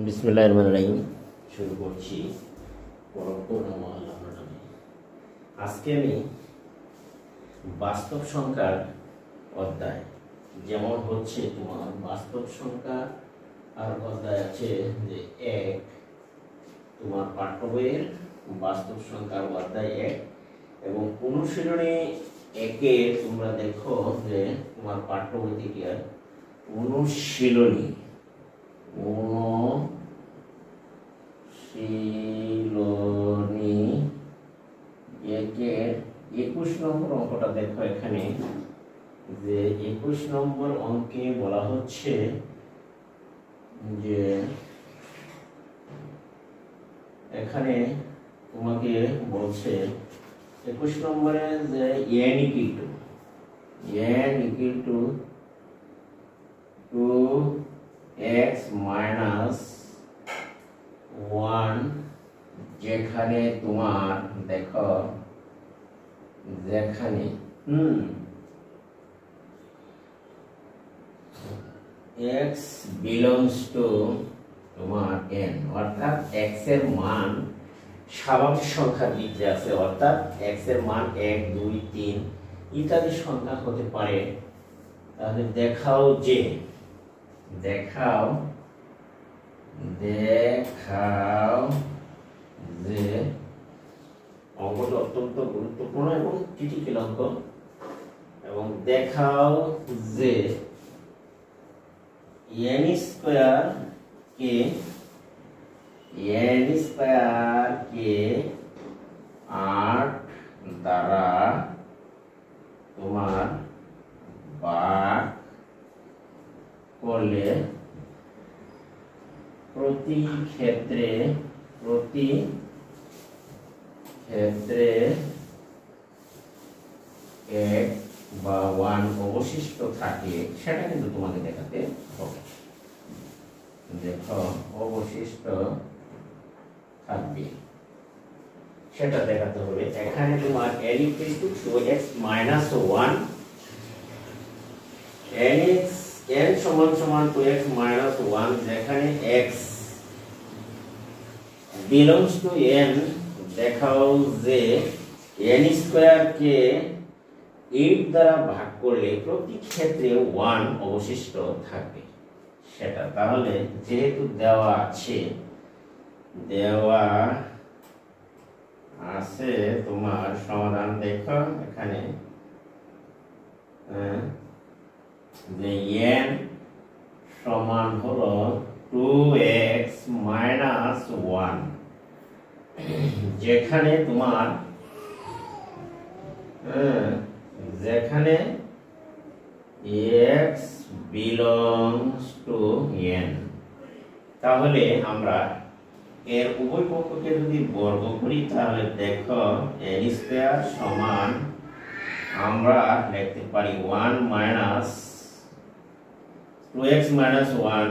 বিসমিল্লাহিররহমানিররহিম। শুরু করছি পরম করুণাময় আল্লাহর নামে। আজকে আমি বাস্তব সংখ্যার অধ্যায়, যেমন হচ্ছে তোমার বাস্তব সংখ্যা আর অধ্যায় আছে যে এক, তোমার পাঠ্য বইয়ের বাস্তব সংখ্যার অধ্যায় 1 এবং অনুশীলনী 1-এ তোমরা দেখো যে তোমার পাঠ্য বই থেকে অনুশীলনী 1-এর 21 নম্বর অঙ্কটা দেখো। এখানে যে 21 নম্বর অঙ্কে বলা হচ্ছে যে এখানে তোমাকে বলছে 21 নম্বরে যে n equal to 2x minus 1, যেখানে তোমার দেখো যেখানে x belongs to তোমার n, অর্থাৎ x এর মান স্বাভাবিক সংখ্যার দিকে আছে, অর্থাৎ x এর মান 1, 2, 3 ইত্যাদি সংখ্যা হতে পারে। তাহলে দেখাও যে অঙ্কটা অত্যন্ত গুরুত্বপূর্ণ এবং ক্রিটিক্যাল অঙ্ক। এবং দেখাও যে n স্কয়ার কে 8 দ্বারা তোমার ভাগ করলে প্রতি ক্ষেত্রে 1 বা 1 অবশিষ্ট থাকে, সেটা কিন্তু তোমাকে দেখাতে হবে। দেখো অবশিষ্ট থাকবে সেটা দেখাতে হবে। এখানে তোমার n equals to 2x minus 1, n সমান 2x minus 1, যেখানে x belongs to n। দেখাও যে n স্কয়ার কে 8 দ্বারা ভাগ করলে প্রতি ক্ষেত্রে 1 অবশিষ্ট থাকবে সেটা। তাহলে যেহেতু দেওয়া আছে তোমার সমাধান দেখো এখানে যে n সমান হলো 2x minus 1, যেখানে তোমার যেখানে x belongs to n। তাহলে আমরা এর উভয় পক্ষকে যদি বর্গ করি তাহলে দেখো n স্কয়ার সমান আমরা লিখতে পারি 1 minus 2x minus 1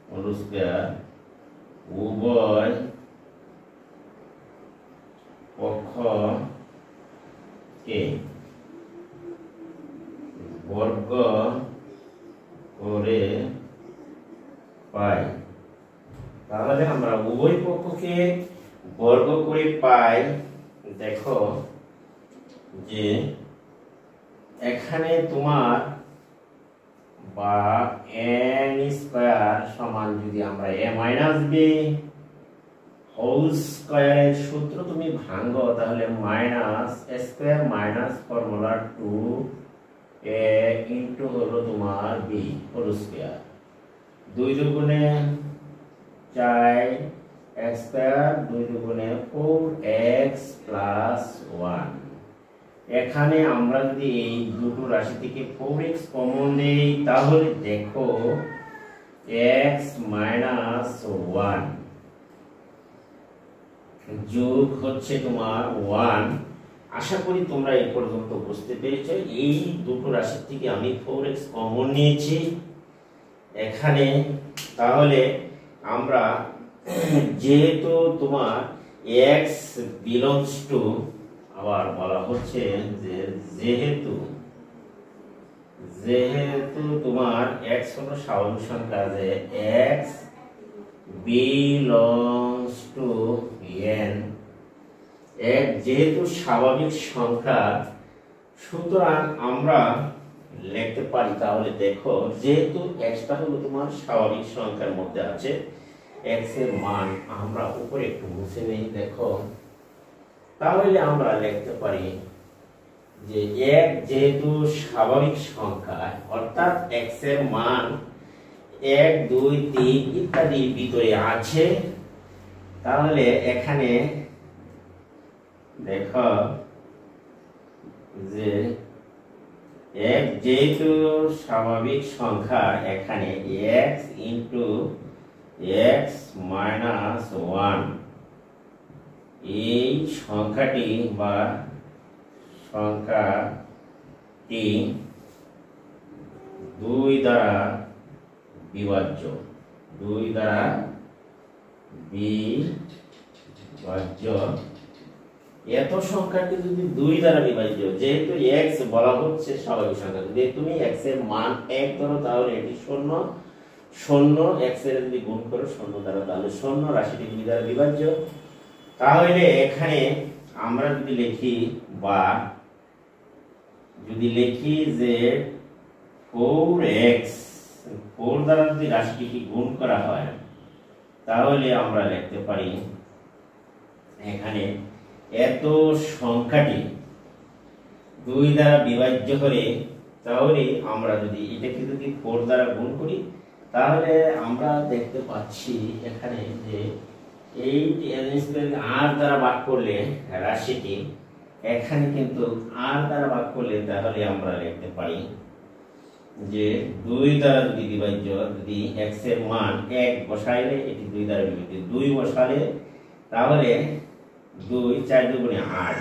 whole square, উভয় পক্ষকে বর্গ করে পাই। তাহলে আমরা উভয় পক্ষকে বর্গ করে পাই। দেখো যে এখানে তোমার বা n স্কয়ার সমান যদি আমরা a মাইনাস b হোল স্কয়ারের সূত্র তুমি ভাঙো তাহলে minus a square minus formula 2a into হলো তোমার b হোল স্কয়ার, 2 দুগুণে 4 x স্কয়ার, 2 দুগুণে 4x প্লাস 1। এখানে আমরা যদি এই দুটো রাশি থেকে 4x কমন দেই তাহলে দেখো x মাইনাস 1 যোগ হচ্ছে তোমার 1। আশা করি তোমরা এই পর্যন্ত বুঝতে পেরেছো। এই দুটো রাশি থেকে আমি 4x কমন নিয়েছি এখানে। তাহলে আমরা যেহেতু তোমার x belongs to, আবার বলা হচ্ছে যে যেহেতু তোমার x হলো স্বাভাবিক সংখ্যা, যে x বিলংস টু n, এক যেহেতু স্বাভাবিক সংখ্যা সুতরাং আমরা লিখতে পারি, তাহলে দেখো যেহেতু xটা হলো তোমার স্বাভাবিক সংখ্যার মধ্যে আছে, x এর মান আমরা উপরে একটু মুছে নেই, দেখো তাহলে আমরা লিখতে পারি যে এক যেহেতু স্বাভাবিক সংখ্যা অর্থাৎ x এর মান 1 2 3 ইত্যাদি ভিতরে আছে, তাহলে এখানে দেখো যে এক যেহেতু স্বাভাবিক সংখ্যা এখানে x ইন্টু x মাইনাস 1 এই সংখ্যাটি বা সংখ্যাটি 2 দ্বারা বিভাজ্য, 2 দ্বারা বিভাজ্য। এত সংখ্যাটি যদি 2 দ্বারা বিভাজ্য, যেহেতু x বলা হচ্ছে স্বাভাবিক সংখ্যা, যদি তুমি x এর মান 1 ধরো তাহলে এটি 0 0 x এর যদি গুণ করো 0 দ্বারা তাহলে 0 রাশিটি 2 দ্বারা বিভাজ্য। তাহলে এখানে আমরা যদি লিখি বা যদি লিখি যে 4x 4 দ্বারা যদি রাশিটিকে গুণ করা হয় তাহলে আমরা লিখতে পারি এখানে এত সংখ্যাটি 2 দ্বারা বিভাজ্য করে, তাহলে আমরা যদি এটাকে যদি 4 দ্বারা গুণ করি তাহলে আমরা দেখতে পাচ্ছি এখানে যে এই r দ্বারা ভাগ করলে রাশিটি এখানে কিন্তু r দ্বারা ভাগ করলে তাহলে আমরা লিখতে পারি যে 2 দ্বারা যদি বিভাজ্য, যদি x এর মান 1 বসাইলে এটি 2 দ্বারা বিভাজ্য, 2 বসালে তাহলে 2 4 দুগুণে 8,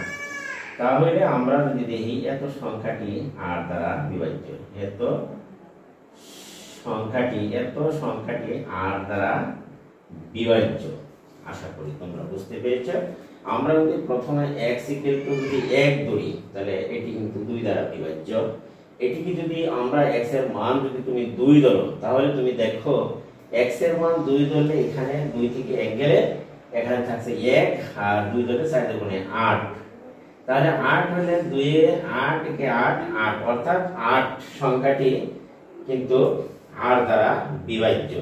তাহলে আমরা যদি দেখি এত সংখ্যাটি r দ্বারা বিভাজ্য, এত সংখ্যাটি r দ্বারা বিভাজ্য। আশা করি তোমরা বুঝতে পেরেছো। আমরা যদি প্রথমে x যদি 1 ধরি তাহলে এটি কিন্তু 2 দ্বারা বিভাজ্য, এটিকে যদি আমরা x এর মান যদি তুমি 2 ধরো তাহলে তুমি দেখো x এর মান 2 ধরলে এখানে 2 থেকে 1 গেলে এখানে থাকছে 1 আর 2 ধরলে 4 দুগুণে 8, তাহলে 8 হলে 2 এ 8 একে 8 8 অর্থাৎ 8 সংখ্যাটি কিন্তু r দ্বারা বিভাজ্য।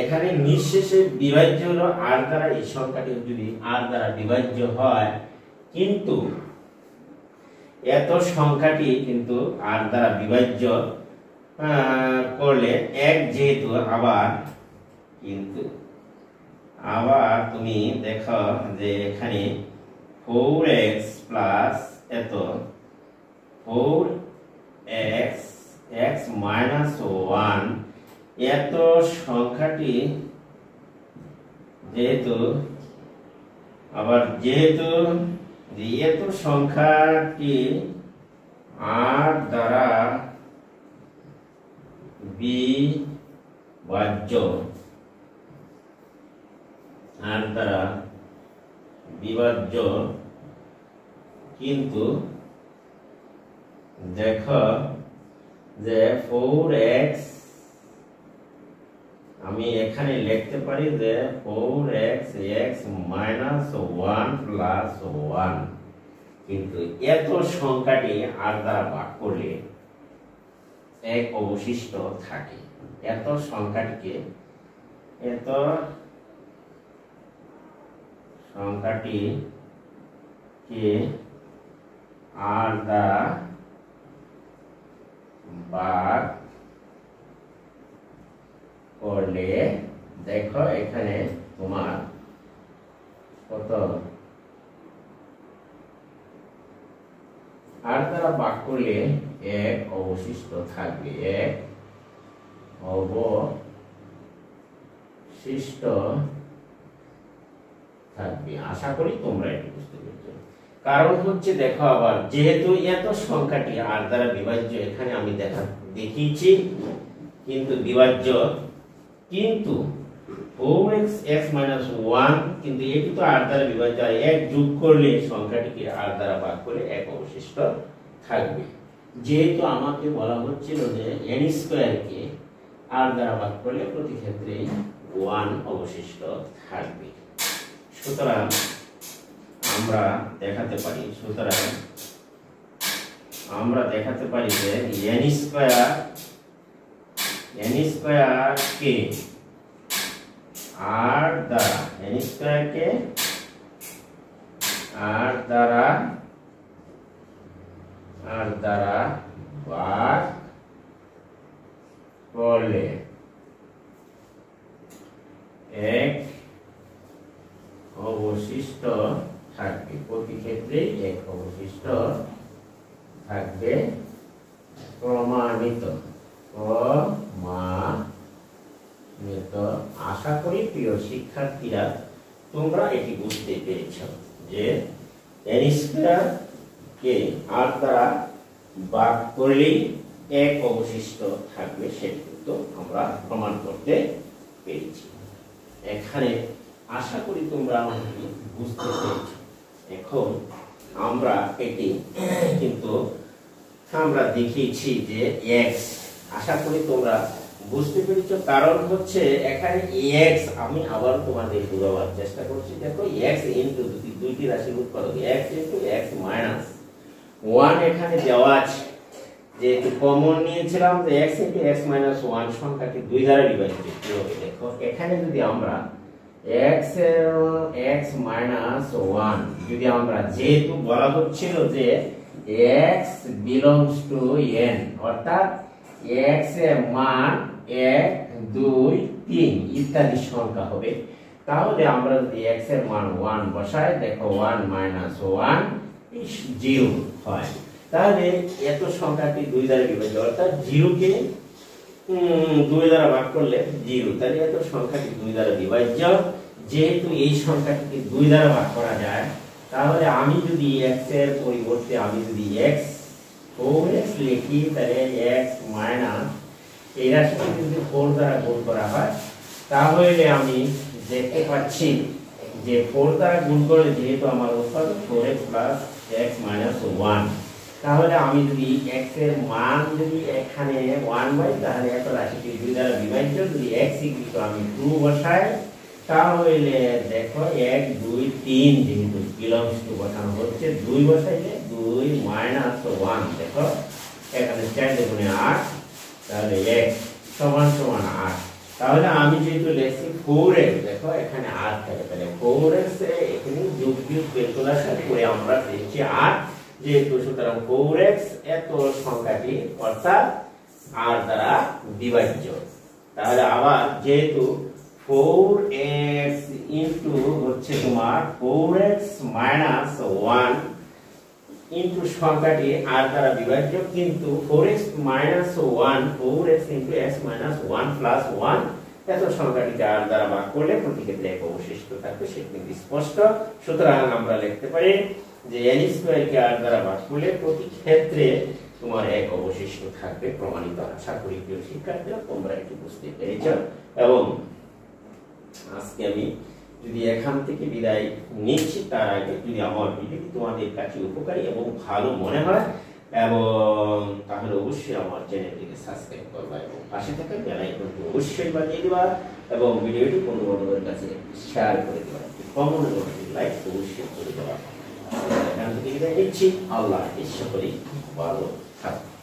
এখানে নিঃশেষে বিভাজ্য হলো r দ্বারা, এই সংখ্যাটি যদি r দ্বারা বিভাজ্য হয় কিন্তু এত সংখ্যাটি কিন্তু r দ্বারা বিভাজ্য করলে এক যেহেতু আবার তুমি দেখো যে এখানে 4x প্লাস এত 4x x মাইনাস 1 এত সংখ্যাটি যেহেতু এত সংখ্যাটি r দ্বারা বিভাজ্য, কিন্তু দেখো যে 4x আমি এখানে লিখতে পারি যে 4x x মাইনাস 1 প্লাস 1, কিন্তু এত সংখ্যাটি r দ্বারা ভাগ করলে এক অবশিষ্ট থাকে। এত সংখ্যাটিকে r দ্বারা ভাগ করলে দেখো এখানে তোমার কত r দ্বারা ভাগ করলে এক অবশিষ্ট থাকবে, এক অবশিষ্ট থাকবে। আশা করি তোমরা এটি বুঝতে পেরেছো। কারণ হচ্ছে দেখো আবার যেহেতু এত সংখ্যাটি r দ্বারা বিভাজ্য, এখানে আমি দেখিয়েছি কিন্তু বিভাজ্য, কিন্তু 4x x মাইনাস 1 কিন্তু এটি তো r দ্বারা বিভাজ্য, এক যোগ করলে সংখ্যাটিকে r দ্বারা ভাগ করে এক অবশিষ্ট থাকবে। যেহেতু আমাকে বলা হচ্ছিল যে n স্কয়ার কে r দ্বারা ভাগ করলে প্রতি ক্ষেত্রে 1 অবশিষ্ট থাকবে। সুতরাং আমরা দেখাতে পারি যে n স্কয়ার কে r দ্বারা ভাগ করলে এক অবশিষ্ট থাকবে, প্রতি ক্ষেত্রে এক অবশিষ্ট থাকবে, প্রমাণিত। আশা করি প্রিয় শিক্ষার্থীরা তোমরা এটি বুঝতে পেরেছ যে n স্কয়ার কে r দ্বারা ভাগ করলেই এক অবশিষ্ট থাকবে, সেটি কিন্তু আমরা প্রমাণ করতে পেরেছি। এখানে আশা করি তোমরা বুঝতে পেরেছ। এখন আমরা এটি কিন্তু আমরা দেখিয়েছি যে x, আশা করি তোমরা বুঝতে পেরেছ। কারণ হচ্ছে এখানে x, আমি আবার তোমাদের বোঝাবার চেষ্টা করছি। দেখো x ইনটু দুইটি রাশির উৎপাদক x ইনটু x মাইনাস 1 এখানে দেওয়া আছে, যেহেতু কমন নিয়েছিলাম যে x ইনটু x মাইনাস 1 সংখ্যাটি 2 দ্বারা বিভাজিত হবে। দেখো এখানে যদি আমরা x মাইনাস 1 যদি আমরা, যেহেতু বলা হচ্ছিল যে x বিলংস টু n, অর্থাৎ x এর মান 1 2 3 ইত্যাদি সংখ্যা হবে, তাহলে আমরা যদি x এর মান 1 বসাই, দেখো 1 মাইনাস 1 0 হয়। তাহলে এত সংখ্যাটি 2 দ্বারা বিভাজ্য, অর্থাৎ 0 কে 2 দ্বারা ভাগ করলে 0, তাহলে এত সংখ্যাটি 2 দ্বারা বিভাজ্য। যেহেতু এই সংখ্যাটিকে 2 দ্বারা ভাগ করা যায়, তাহলে আমি যদি x এর পরিবর্তে আমি যদি x 4x লিখি, তাহলে x মাইনাস এই রাশিটি যদি 4 দ্বারা গুণ করা হয়, তাহলে আমি দেখতে পাচ্ছি যে 4 দ্বারা গুণ করলে যেহেতু আমার উৎপাদক 4x প্লাস x মাইনাস 1, তাহলে আমি যদি x এর মান যদি এখানে 1 বাই, তাহলে এত রাশিটি 2 দ্বারা বিভাজ্য। যদি x ইকুয়াল আমি 2 বসাই, তাহলে দেখো 1 2 3 যেহেতু বিলংস টু বসানো হচ্ছে, 2 বসাইলে 2 মাইনাস 1, দেখো এখানে 4 গুণে 8, তাহলে x সমান সমান 8। তাহলে আমি যেহেতু লিখছি 4x, দেখো এখানে 8 থাকে, তাহলে 4x এখানে যোগ বিয়োগ ক্যালকুলেশন করে আমরা পেয়েছি 8, যেহেতু সুতরাং 4x এত সংখ্যাটি অর্থাৎ r দ্বারা বিভাজ্য। তাহলে আবার যেহেতু 4x ইনটু হচ্ছে তোমার 4x মাইনাস 1 ইনটু সংখ্যাটি r দ্বারা বিভাজ্য, কিন্তু 4x minus 1 4x into x minus 1 plus 1 এত সংখ্যাটিকে r দ্বারা ভাগ করলে প্রতি ক্ষেত্রে এক অবশিষ্ট থাকবে, সেটি কিন্তু স্পষ্ট। সুতরাং আমরা লিখতে পারি যে n স্কয়ার কে r দ্বারা ভাগ করলে প্রতি ক্ষেত্রে তোমার এক অবশিষ্ট থাকবে, প্রমাণিত। আশা করি প্রিয় শিক্ষার্থীরা তোমরা এটি বুঝতে পেরেছ। এবং আজকে আমি যদি এখান থেকে বিদায় নিচ্ছি, তার আগে যদি আমার ভিডিওটি তোমাদের কাছে উপকারী এবং ভালো মনে হয়, এবং তাহলে অবশ্যই আমার চ্যানেলটিকে সাবস্ক্রাইব করবা এবং পাশে থাকা বেল আইকনটি অবশ্যই বাজিয়ে দিবা, এবং ভিডিওটি কোনো বন্ধুদের কাছে শেয়ার করে দিবা, কমেন্ট এবং লাইক অবশ্যই করে দেবা। এখান থেকে বিদায় নিচ্ছি। আল্লাহ সকলেই ভালো থাকুন।